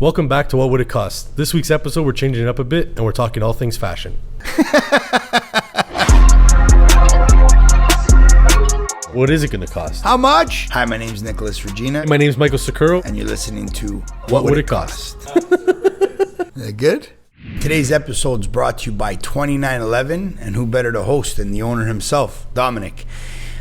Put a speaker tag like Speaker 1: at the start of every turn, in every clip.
Speaker 1: Welcome back to What Would It Cost? This week's episode, we're changing it up a bit, and we're talking all things fashion. What is it going to cost?
Speaker 2: How much? Hi, my name's Nicholas Regina.
Speaker 1: My name's Michael Sakuro.
Speaker 2: And you're listening to
Speaker 1: What Would It Cost?
Speaker 2: Is that good? Today's episode is brought to you by 2911, and who better to host than the owner himself, Domenic.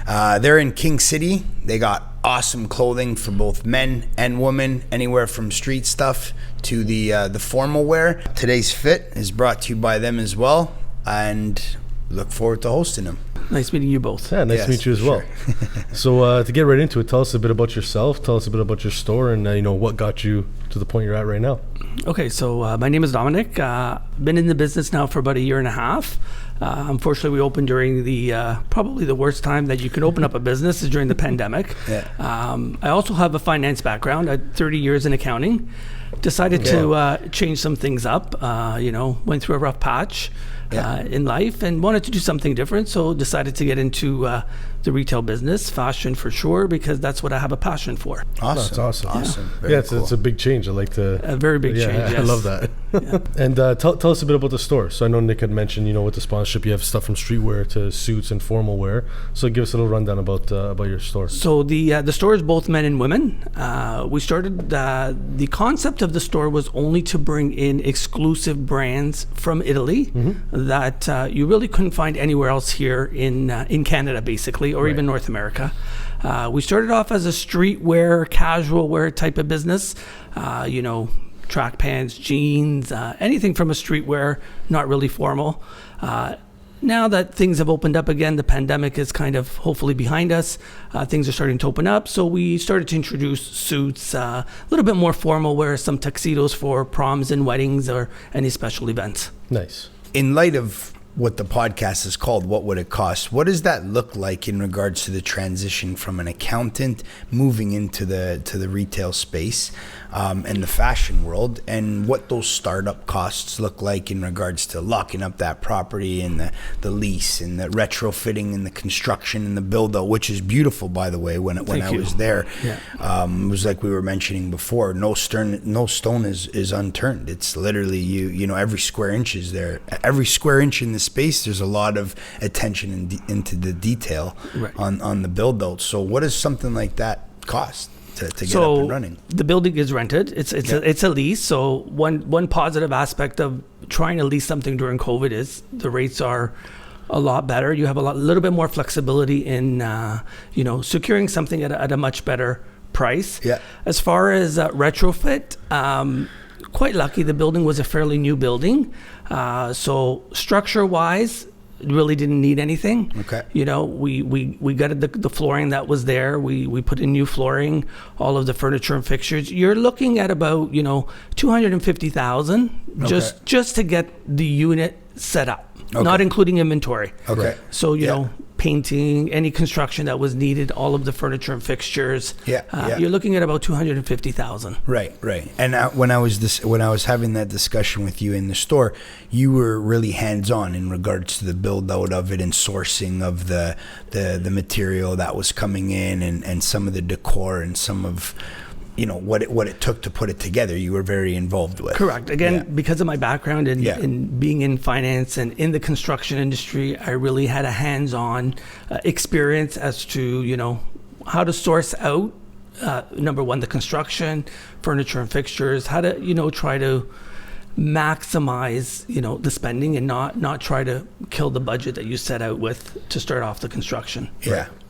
Speaker 2: They're in King City. They got awesome clothing for both men and women, anywhere from street stuff to the formal wear. Today's fit is brought to you by them as well, and look forward to hosting them.
Speaker 3: Nice meeting you both.
Speaker 1: Yeah, nice to meet you as well. So to get right into it, tell us a bit about yourself, tell us a bit about your store, and what got you to the point you're at right now.
Speaker 3: Okay, so my name is Domenic. Been in the business now for about a year and a half. Unfortunately, we opened during the probably the worst time that you can open up a business is during the pandemic.
Speaker 2: Yeah.
Speaker 3: I also have a finance background. I had 30 years in accounting. Decided to change some things up. Went through a rough patch in life and wanted to do something different. So decided to get into the retail business, fashion for sure, because that's what I have a passion for.
Speaker 1: That's awesome.
Speaker 2: Awesome.
Speaker 1: It's a big change. I like to.
Speaker 3: A very big change.
Speaker 1: I love that. And tell us a bit about the store. So I know Nick had mentioned, with the sponsorship, you have stuff from streetwear to suits and formal wear. So give us a little rundown about your store.
Speaker 3: So the store is both men and women. We started the concept of the store was only to bring in exclusive brands from Italy that you really couldn't find anywhere else here in Canada, basically, or even North America. We started off as a streetwear, casual wear type of business. Track pants, jeans, anything from a streetwear, not really formal. Now that things have opened up again, the pandemic is kind of hopefully behind us. Things are starting to open up. So we started to introduce suits, a little bit more formal wear, some tuxedos for proms and weddings or any special events.
Speaker 1: Nice.
Speaker 2: In light of what the podcast is called, What Would It Cost? What does that look like in regards to the transition from an accountant moving into the retail space and the fashion world, and what those startup costs look like in regards to locking up that property and the lease and the retrofitting and the construction and the build out, which is beautiful, by the way. When I was there, it was like we were mentioning before. No stone is unturned. It's literally every square inch is there. Every square inch in the space, there's a lot of attention into the detail on the build out. So what does something like that cost to get up and running?
Speaker 3: The building is rented. It's a lease. So one positive aspect of trying to lease something during COVID is the rates are a lot better. You have a little bit more flexibility in securing something at a much better price.
Speaker 2: Yeah.
Speaker 3: As far as retrofit, quite lucky. The building was a fairly new building. So structure-wise, really didn't need anything.
Speaker 2: Okay.
Speaker 3: We gutted the flooring that was there. We put in new flooring, all of the furniture and fixtures. You're looking at about, $250,000 just to get the unit set up, not including inventory.
Speaker 2: Okay.
Speaker 3: So, painting, any construction that was needed, all of the furniture and fixtures. You're looking at about $250,000.
Speaker 2: Right. And when I was having that discussion with you in the store, you were really hands-on in regards to the build out of it and sourcing of the material that was coming in and some of the decor and some of what it took to put it together. You were very involved with.
Speaker 3: Correct. Again, because of my background in being in finance and in the construction industry, I really had a hands-on experience as to how to source out number one, the construction, furniture and fixtures, how to try to maximize the spending and not try to kill the budget that you set out with to start off the construction.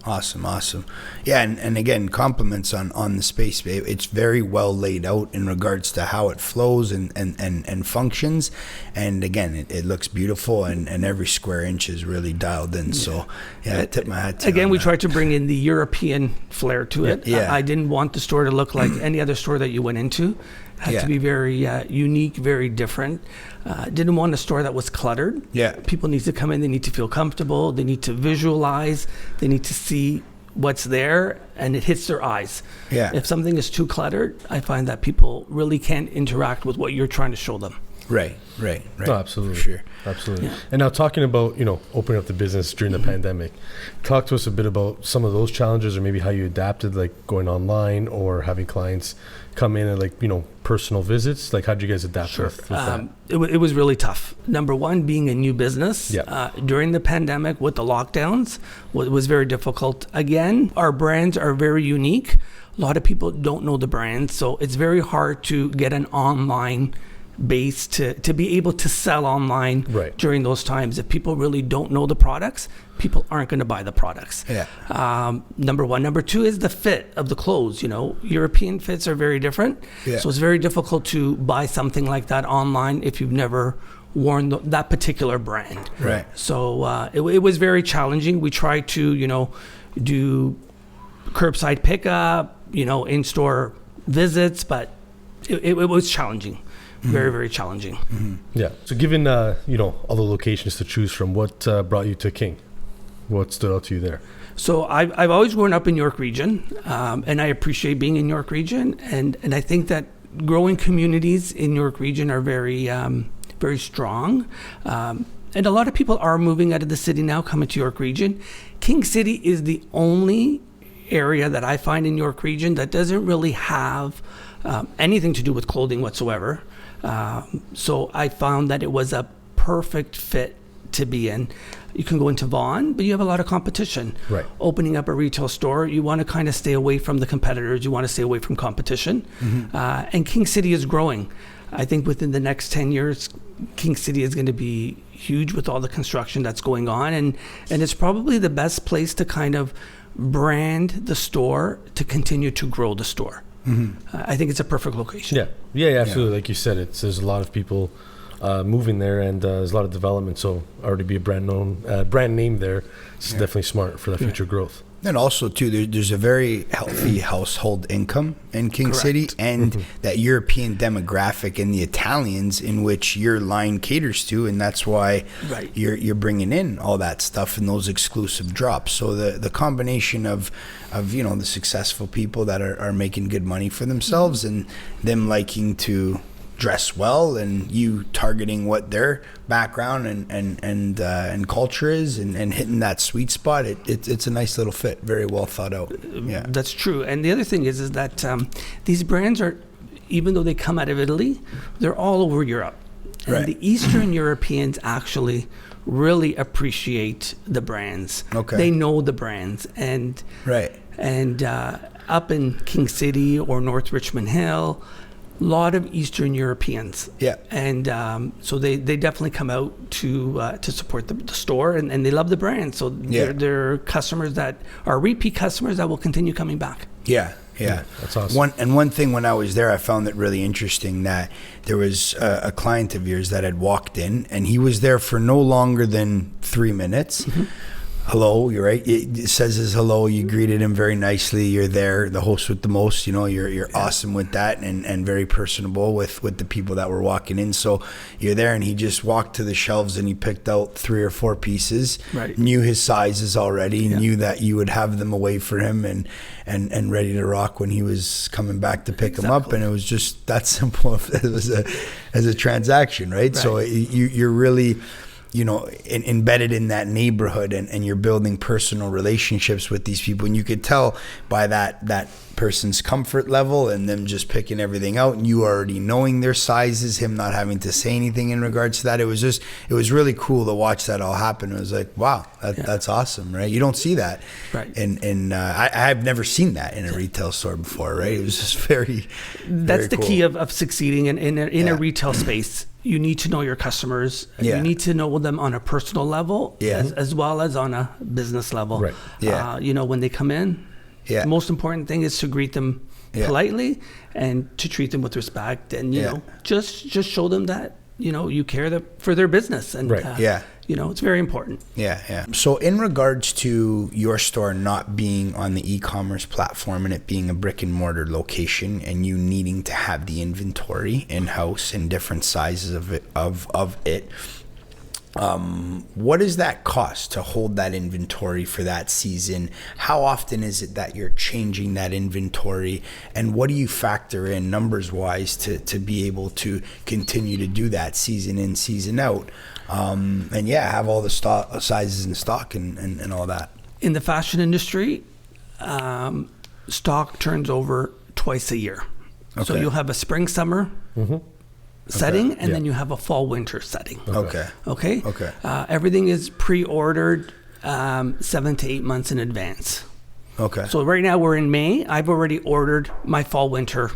Speaker 2: Awesome. Yeah, and again, compliments on the space. It's very well laid out in regards to how it flows and functions. And again, it looks beautiful and every square inch is really dialed in. So I tip my hat to you.
Speaker 3: Again, we tried to bring in the European flair to it. I didn't want the store to look like any other store that you went into. It had to be very unique, very different. Didn't want a store that was cluttered. People need to come in, they need to feel comfortable, they need to visualize, they need to see what's there and it hits their eyes. If something is too cluttered, I find that people really can't interact with what you're trying to show them.
Speaker 2: Right.
Speaker 1: No, absolutely.
Speaker 2: For sure.
Speaker 1: Absolutely.
Speaker 3: Yeah.
Speaker 1: And now talking about, opening up the business during the pandemic, talk to us a bit about some of those challenges or maybe how you adapted, like going online or having clients come in and like, personal visits? Like, how'd you guys adapt with that?
Speaker 3: It was really tough. Number one, being a new business during the pandemic with the lockdowns was very difficult. Again, our brands are very unique. A lot of people don't know the brand, so it's very hard to get an online base to be able to sell online during those times. If people really don't know the products, people aren't going to buy the products. Number one. Number two is the fit of the clothes. European fits are very different, so it's very difficult to buy something like that online if you've never worn that particular brand. So it was very challenging. We tried to do curbside pickup, in-store visits, but it was challenging. Very, very challenging.
Speaker 1: Yeah. So given, all the locations to choose from, what brought you to King? What stood out to you there?
Speaker 3: So I've always grown up in York Region, and I appreciate being in York Region. And I think that growing communities in York Region are very, very strong. And a lot of people are moving out of the city now, coming to York Region. King City is the only area that I find in York Region that doesn't really have anything to do with clothing whatsoever. So I found that it was a perfect fit to be in. You can go into Vaughan, but you have a lot of competition. Opening up a retail store, you want to kind of stay away from the competitors. You want to stay away from competition. And King City is growing. I think within the next 10 years, King City is going to be huge with all the construction that's going on. And it's probably the best place to kind of brand the store to continue to grow the store. I think it's a perfect location.
Speaker 1: Yeah, absolutely. Like you said, there's a lot of people moving there, and there's a lot of development. So already be a brand name there. It's definitely smart for the future growth.
Speaker 2: And also, too, there's a very healthy household income in King City, and that European demographic and the Italians in which your line caters to, and that's why you're bringing in all that stuff and those exclusive drops. So the combination of the successful people that are making good money for themselves and them liking to dress well, and you targeting what their background and culture is, and hitting that sweet spot, it's a nice little fit, very well thought out.
Speaker 3: That's true. And the other thing is that these brands are, even though they come out of Italy, they're all over Europe. And the Eastern Europeans actually really appreciate the brands. They know the brands, and up in King City or North Richmond Hill, lot of Eastern Europeans, and so they definitely come out to support the store, and they love the brand. So they're customers that are repeat customers that will continue coming back.
Speaker 1: That's awesome.
Speaker 2: One thing when I was there, I found it really interesting that there was a client of yours that had walked in, and he was there for no longer than 3 minutes. Hello, you're right. It says his hello. You greeted him very nicely. You're there, the host with the most. You're awesome with that, and very personable with the people that were walking in. So you're there, and he just walked to the shelves and he picked out 3 or 4 pieces. Knew his sizes already. Knew that you would have them away for him and ready to rock when he was coming back to pick them up. And it was just that simple as a transaction, right? So you're really embedded in that neighborhood, and you're building personal relationships with these people, and you could tell by that person's comfort level and them just picking everything out, and you already knowing their sizes, him not having to say anything in regards to that. It was really cool to watch that all happen. It was like, wow, that's awesome, right? You don't see that, and I've never seen that in a retail store before, right? It was just very
Speaker 3: that's the
Speaker 2: cool.
Speaker 3: key of succeeding in a retail space. You need to know your customers. You need to know them on a personal level as well as on a business level. When they come in, the most important thing is to greet them politely and to treat them with respect, and just show them that you care for their business, and it's very important.
Speaker 2: So in regards to your store not being on the e-commerce platform and it being a brick and mortar location, and you needing to have the inventory in-house in different sizes of it, what does that cost to hold that inventory for that season? How often is it that you're changing that inventory, and what do you factor in numbers wise to be able to continue to do that season in, season out, and have all the sizes in stock and all that?
Speaker 3: In the fashion industry, stock turns over twice a year. So
Speaker 2: Okay.
Speaker 3: you'll have a spring summer setting, and then you have a fall winter setting.
Speaker 2: Okay.
Speaker 3: Okay.
Speaker 2: Okay.
Speaker 3: Everything is pre-ordered 7 to 8 months in advance.
Speaker 2: Okay.
Speaker 3: So right now we're in May. I've already ordered my fall winter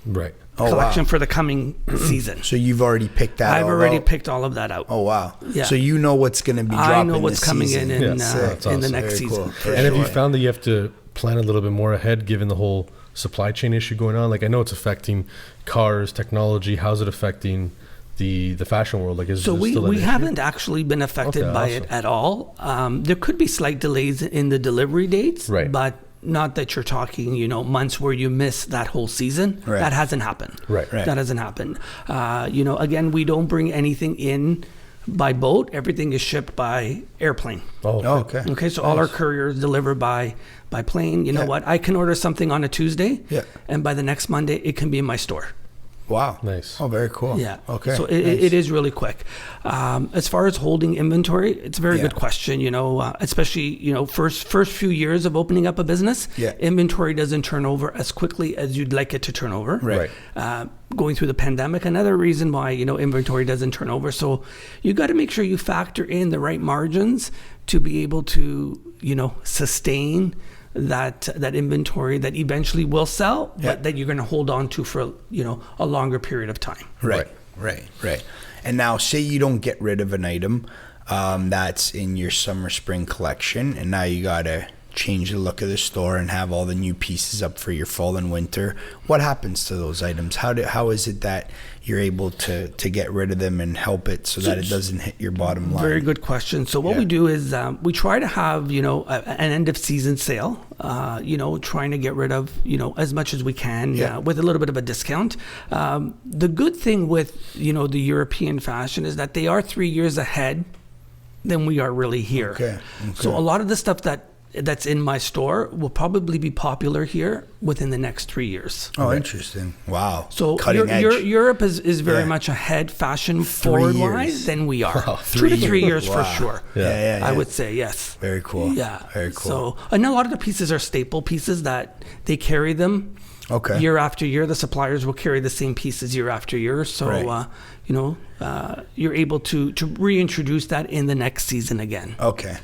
Speaker 1: Right.
Speaker 3: collection for the coming season.
Speaker 2: So you've already picked that
Speaker 3: I've
Speaker 2: all
Speaker 3: already
Speaker 2: out?
Speaker 3: picked all of that out.
Speaker 2: Oh, wow.
Speaker 3: Yeah.
Speaker 2: So you know what's going to be dropping
Speaker 3: I know what's
Speaker 2: this
Speaker 3: coming
Speaker 2: season.
Speaker 3: in
Speaker 1: That's
Speaker 3: in the
Speaker 1: awesome.
Speaker 3: next
Speaker 2: Very
Speaker 3: season.
Speaker 2: cool. For
Speaker 1: And have you
Speaker 2: sure.
Speaker 1: found that you have to plan a little bit more ahead, given the whole supply chain issue going on? Like, I know it's affecting cars, technology. How's it affecting the fashion world? Like, is
Speaker 3: So
Speaker 1: it
Speaker 3: we
Speaker 1: still an issue?
Speaker 3: haven't actually been affected
Speaker 1: Okay,
Speaker 3: by it
Speaker 1: awesome.
Speaker 3: at all. There could be slight delays in the delivery dates,
Speaker 1: Right.
Speaker 3: but not that you're talking, months where you miss that whole season.
Speaker 2: Right.
Speaker 3: That hasn't happened.
Speaker 1: Right.
Speaker 2: Right.
Speaker 3: That hasn't happened. Again, we don't bring anything in by boat. Everything is shipped by airplane.
Speaker 1: Oh,
Speaker 2: Oh, okay.
Speaker 3: Okay, so all our couriers deliver by plane. You know
Speaker 2: Yeah.
Speaker 3: what? I can order something on a Tuesday,
Speaker 2: Yeah.
Speaker 3: and by the next Monday, it can be in my store.
Speaker 2: Wow.
Speaker 1: Nice.
Speaker 2: Oh, very cool.
Speaker 3: Yeah.
Speaker 2: Okay.
Speaker 3: So
Speaker 2: Nice.
Speaker 3: it is really quick. As far as holding inventory, it's a very
Speaker 2: Yeah.
Speaker 3: good question. Especially first few years of opening up a business,
Speaker 2: Yeah.
Speaker 3: inventory doesn't turn over as quickly as you'd like it to turn over.
Speaker 2: Right.
Speaker 3: Going through the pandemic, another reason why inventory doesn't turn over. So you got to make sure you factor in the right margins to be able to sustain that inventory that eventually will sell,
Speaker 2: Yeah.
Speaker 3: but that you're going to hold on to for a longer period of time.
Speaker 2: Right. And now, say you don't get rid of an item that's in your summer spring collection, and now you gotta change the look of the store and have all the new pieces up for your fall and winter. What happens to those items? How is it that you're able to get rid of them and help it so that it doesn't hit your bottom line?
Speaker 3: Very good question. So what
Speaker 2: Yeah.
Speaker 3: we do is we try to have an end of season sale. Trying to get rid of as much as we can
Speaker 2: Yeah.
Speaker 3: with a little bit of a discount. The good thing with the European fashion is that they are 3 years ahead than we are really here.
Speaker 2: Okay.
Speaker 3: So a lot of the stuff that's in my store will probably be popular here within the next 3 years.
Speaker 2: Oh, interesting. Wow.
Speaker 3: So
Speaker 2: Cutting edge.
Speaker 3: Europe is very
Speaker 2: Yeah.
Speaker 3: much ahead fashion
Speaker 2: 3
Speaker 3: forward
Speaker 2: years.
Speaker 3: wise than we are.
Speaker 1: Wow,
Speaker 3: 2 to 3 years
Speaker 2: Wow.
Speaker 3: for sure.
Speaker 2: Yeah.
Speaker 3: I would say yes.
Speaker 2: Very cool.
Speaker 3: Yeah.
Speaker 2: Very cool.
Speaker 3: So, and a lot of the pieces are staple pieces that they carry them
Speaker 2: Okay.
Speaker 3: year after year. The suppliers will carry the same pieces year after year. So,
Speaker 2: Right.
Speaker 3: you're able to reintroduce that in the next season again.
Speaker 2: Okay.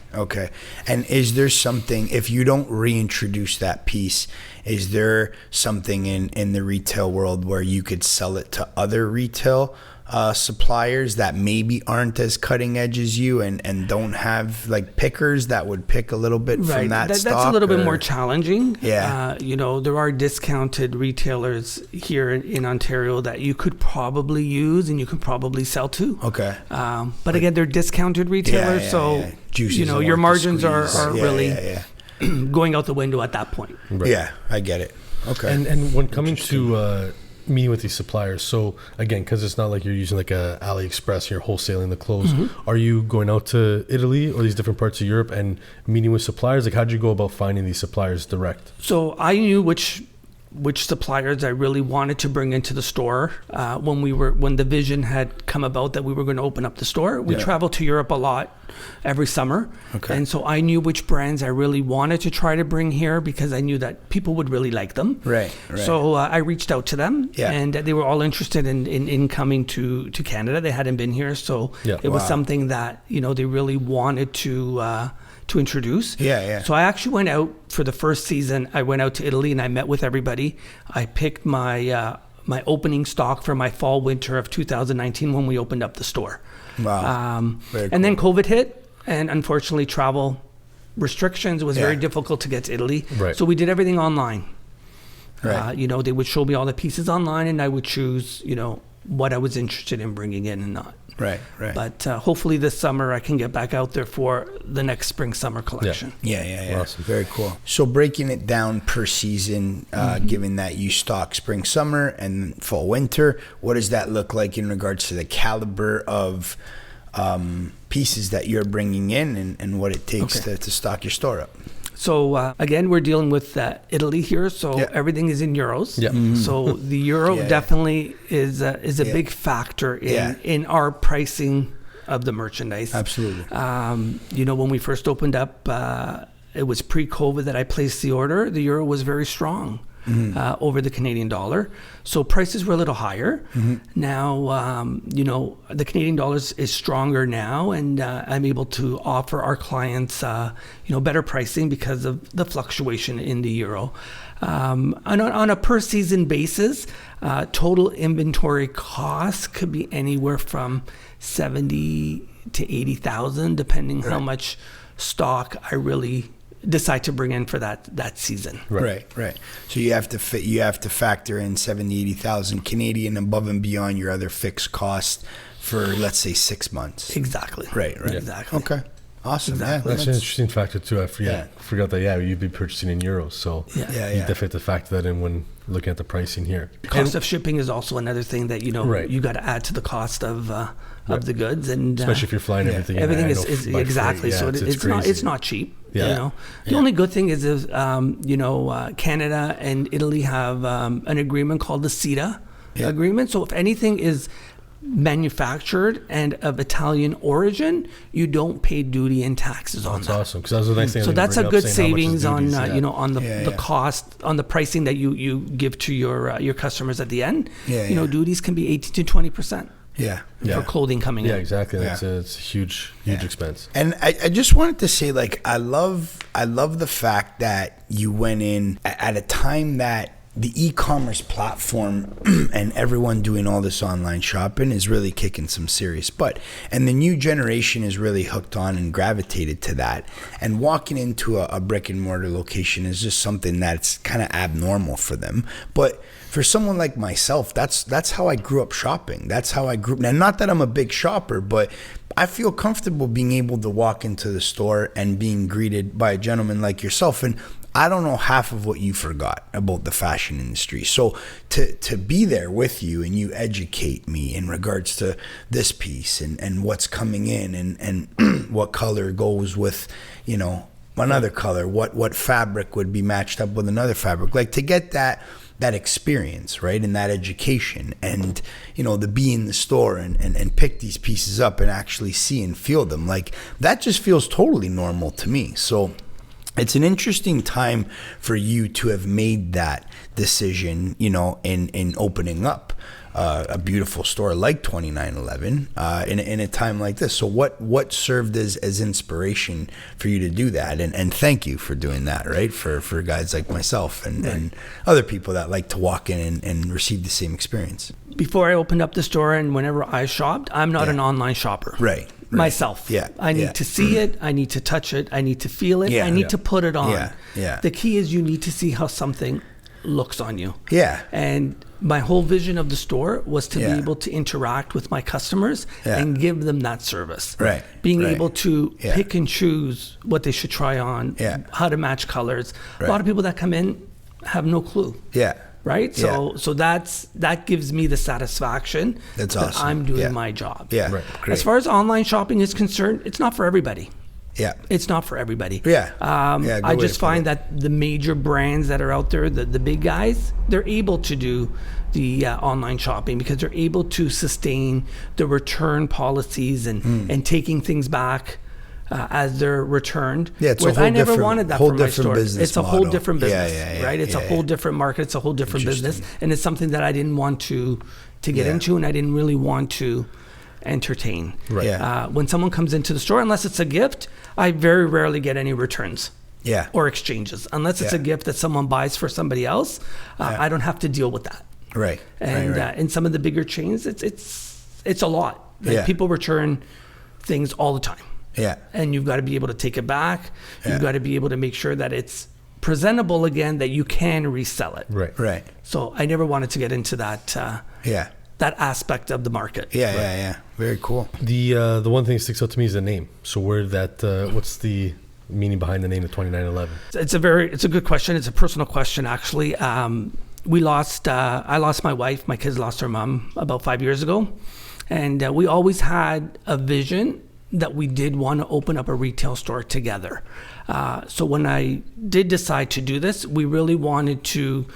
Speaker 2: And is there something, if you don't reintroduce that piece, is there something in the retail world where you could sell it to other retail suppliers that maybe aren't as cutting edge as you and don't have like pickers that would pick a little bit from that stock?
Speaker 3: That's a little bit
Speaker 2: or-
Speaker 3: more challenging.
Speaker 2: Yeah.
Speaker 3: There are discounted retailers here in Ontario that you could probably use and you could probably sell to.
Speaker 2: Okay.
Speaker 3: But again, they're discounted retailers, so
Speaker 2: Juices don't
Speaker 3: your
Speaker 2: worth the
Speaker 3: margins are
Speaker 2: squeeze.
Speaker 3: really
Speaker 2: Yeah.
Speaker 3: going out the window at that point.
Speaker 1: Right.
Speaker 2: Yeah, I get it. Okay.
Speaker 1: And when coming to meeting with these suppliers, so again, because it's not like you're using like a AliExpress and you're wholesaling the clothes, are you going out to Italy or these different parts of Europe and meeting with suppliers? Like, how'd you go about finding these suppliers direct?
Speaker 3: So I knew which suppliers I really wanted to bring into the store when the vision had come about that we were going to open up the store. We traveled to Europe a lot every summer, and so I knew which brands I really wanted to try to bring here because I knew that people would really like them.
Speaker 2: Right.
Speaker 3: So I reached out to them, and they were all interested in coming to Canada. They hadn't been here, so it was something that they really wanted to introduce.
Speaker 2: Yeah.
Speaker 3: So I actually went out for the first season. I went out to Italy and I met with everybody. I picked my my opening stock for my fall winter of 2019 when we opened up the store.
Speaker 2: Wow. Very
Speaker 3: And then COVID hit, and unfortunately travel restrictions. It was very
Speaker 2: Yeah.
Speaker 3: difficult to get to Italy.
Speaker 1: Right.
Speaker 3: So we did everything online.
Speaker 2: Right.
Speaker 3: They would show me all the pieces online and I would choose, what I was interested in bringing in and not.
Speaker 2: Right.
Speaker 3: But hopefully this summer I can get back out there for the next spring-summer collection.
Speaker 2: Yeah.
Speaker 1: Awesome.
Speaker 2: Very cool. So breaking it down per season, given that you stock spring, summer, and fall, winter, what does that look like in regards to the caliber of pieces that you're bringing in and what it takes to stock your store up?
Speaker 3: So again, we're dealing with Italy here, so everything is in euros.
Speaker 1: Yeah.
Speaker 3: So the euro definitely is a big factor in our pricing of the merchandise.
Speaker 2: Absolutely.
Speaker 3: When we first opened up, it was pre-COVID that I placed the order. The euro was very strong. over the Canadian dollar. So prices were a little higher. Now, the Canadian dollar is stronger now, and I'm able to offer our clients, better pricing because of the fluctuation in the euro. On a per season basis, total inventory costs could be anywhere from 70 to 80,000, depending how much stock I really decide to bring in for that season.
Speaker 2: Right. So you have to factor in 70, 80,000 Canadian above and beyond your other fixed costs for, let's say, 6 months.
Speaker 3: Exactly.
Speaker 2: Right.
Speaker 3: Exactly.
Speaker 2: Okay. Awesome.
Speaker 3: Exactly.
Speaker 2: Yeah,
Speaker 1: That's an interesting factor too. I forgot that. You'd be purchasing in euros, so
Speaker 3: Yeah.
Speaker 1: you definitely have to factor that in when looking at the pricing here.
Speaker 3: Cost of shipping is also another thing that
Speaker 1: Right.
Speaker 3: you got to add to the cost of the goods, and
Speaker 1: Especially if you're flying everything.
Speaker 3: everything
Speaker 1: I
Speaker 3: is
Speaker 1: know by
Speaker 3: exactly.
Speaker 1: freight,
Speaker 3: So
Speaker 1: it's
Speaker 3: it's not cheap.
Speaker 1: Yeah.
Speaker 3: The only good thing is Canada and Italy have an agreement called the CETA agreement. So if anything is manufactured and of Italian origin, you don't pay duty and taxes on
Speaker 1: That's
Speaker 3: that.
Speaker 1: awesome, because that was the next thing.
Speaker 3: So that's a good savings on
Speaker 1: the
Speaker 3: on the cost, on the pricing that you give to your customers at the end. Duties can be 18 to 20%. For clothing coming in.
Speaker 1: Yeah, exactly. It's a huge expense.
Speaker 2: And I just wanted to say, I love the fact that you went in at a time that the e-commerce platform and everyone doing all this online shopping is really kicking some serious butt. And the new generation is really hooked on and gravitated to that. And walking into a brick and mortar location is just something that's kind of abnormal for them. But for someone like myself, that's how I grew up shopping. That's how I grew up. Now, not that I'm a big shopper, but I feel comfortable being able to walk into the store and being greeted by a gentleman like yourself. And I don't know half of what you forgot about the fashion industry. So to be there with you and you educate me in regards to this piece and what's coming in and what color goes with, another color, what fabric would be matched up with another fabric, to get that experience, right, and that education, and to be in the store and pick these pieces up and actually see and feel them, that just feels totally normal to me. So it's an interesting time for you to have made that decision, in opening up a beautiful store like 2911 in a time like this. So what served as inspiration for you to do that? And thank you for doing that, right? For guys like myself and other people that like to walk in and receive the same experience.
Speaker 3: Before I opened up the store and whenever I shopped, I'm not an online shopper.
Speaker 2: Right.
Speaker 3: Myself. I need to see it. I need to touch it. I need to feel it. I need to put it on. The key is you need to see how something looks on you. And my whole vision of the store was to be able to interact with my customers and give them that service. Being able to pick and choose what they should try on, how to match colors. A lot of people that come in have no clue. Right? So that gives me the satisfaction that
Speaker 2: awesome.
Speaker 3: I'm doing my job.
Speaker 2: Great.
Speaker 3: As far as online shopping is concerned, it's not for everybody.
Speaker 2: Yeah.
Speaker 3: It's not for everybody.
Speaker 2: I
Speaker 3: just find that the major brands that are out there, the big guys, they're able to do the online shopping because they're able to sustain the return policies and taking things back as they're returned.
Speaker 2: It's
Speaker 3: I never wanted that for my store.
Speaker 2: It's
Speaker 3: a whole different business, right? It's a whole different market. It's a whole different business. And it's something that I didn't want to get into and I didn't really want to entertain. When someone comes into the store, unless it's a gift, I very rarely get any returns or exchanges. Unless it's a gift that someone buys for somebody else, I don't have to deal with that. And in some of the bigger chains, it's a lot. People return things all the time. And you've got to be able to take it back. You've got to be able to make sure that it's presentable again, that you can resell it. So I never wanted to get into that that aspect of the market.
Speaker 2: Very cool.
Speaker 1: The one thing that sticks out to me is the name. So what's the meaning behind the name of 2911?
Speaker 3: It's a good question. It's a personal question, actually. I lost my wife. My kids lost their mom about 5 years ago. And we always had a vision that we did want to open up a retail store together. So when I did decide to do this, we really wanted to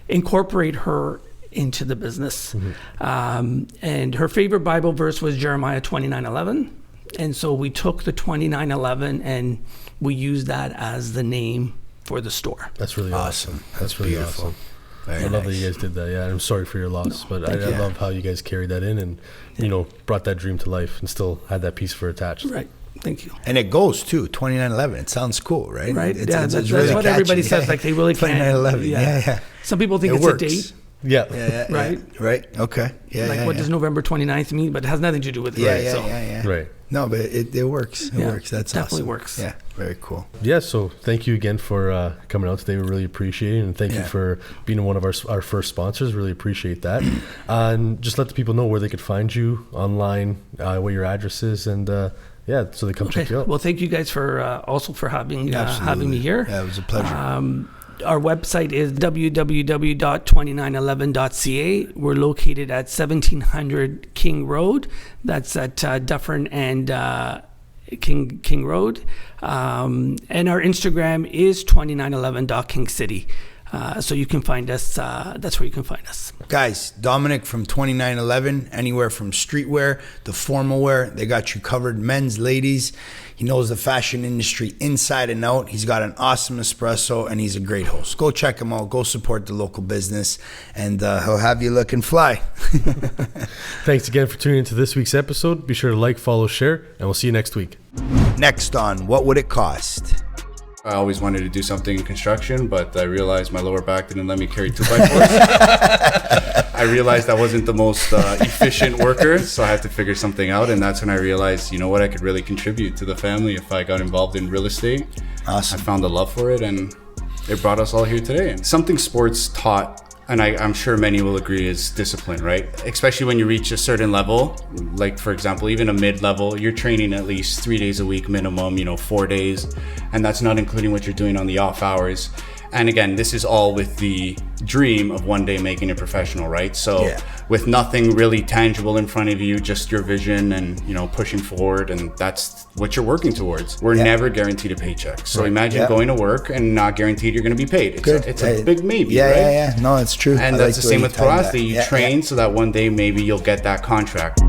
Speaker 3: incorporate her into the business. And her favorite Bible verse was Jeremiah 29:11. And so we took the 2911 and we used that as the name for the store.
Speaker 1: That's really awesome. That's really beautiful. Awesome. I love that you guys did that. Yeah, I'm sorry for your loss, but I love how you guys carried that in and, brought that dream to life and still had that piece for attached.
Speaker 3: Right. Thank you.
Speaker 2: And it goes too, 2911. It sounds cool, right?
Speaker 3: Right.
Speaker 2: It's
Speaker 3: that's
Speaker 2: really
Speaker 3: what
Speaker 2: catchy.
Speaker 3: everybody says. Like they really can.
Speaker 2: 2911. Yeah.
Speaker 3: Some people think
Speaker 2: It
Speaker 3: it's
Speaker 2: works.
Speaker 3: a date.
Speaker 1: Yeah.
Speaker 3: Right.
Speaker 2: Right. Okay. Yeah.
Speaker 3: What does November 29th mean? But it has nothing to do with it.
Speaker 2: Yeah.
Speaker 1: Right.
Speaker 2: No, but it works. It works. That's
Speaker 3: definitely
Speaker 2: awesome.
Speaker 3: works.
Speaker 2: Yeah. Very cool.
Speaker 1: Yeah, so thank you again for coming out today. We really appreciate it. And thank you for being one of our first sponsors. Really appreciate that. And just let the people know where they could find you online, what your address is, and so they come check you out.
Speaker 3: Well, thank you guys for also for having me here.
Speaker 2: Yeah, it was a pleasure.
Speaker 3: Our website is www.2911.ca. We're located at 1700 King Road. That's at Dufferin and King Road. And our Instagram is 2911.kingcity. So you can find us. That's where you can find us.
Speaker 2: Guys, Domenic from 2911, anywhere from streetwear to formal wear, they got you covered. Men's, ladies. He knows the fashion industry inside and out. He's got an awesome espresso, and he's a great host. Go check him out. Go support the local business, and he'll have you looking fly.
Speaker 1: Thanks again for tuning into this week's episode. Be sure to like, follow, share, and we'll see you next week.
Speaker 2: Next on What Would It Cost?
Speaker 4: I always wanted to do something in construction, but I realized my lower back didn't let me carry 2x4s. I realized I wasn't the most efficient worker, so I had to figure something out. And that's when I realized, I could really contribute to the family if I got involved in real estate.
Speaker 2: Awesome.
Speaker 4: I found a love for it, and it brought us all here today. And something sports taught, and I'm sure many will agree, is discipline, right? Especially when you reach a certain level, like for example, even a mid-level, you're training at least 3 days a week minimum, 4 days. And that's not including what you're doing on the off hours. And again, this is all with the dream of one day making it professional, right? So with nothing really tangible in front of you, just your vision and, pushing forward. And that's what you're working towards. We're never guaranteed a paycheck. So imagine going to work and not guaranteed you're going to be paid. It's a big maybe, right?
Speaker 2: Yeah. No, it's true.
Speaker 4: And that's the same with pro athlete. You train so that one day maybe you'll get that contract.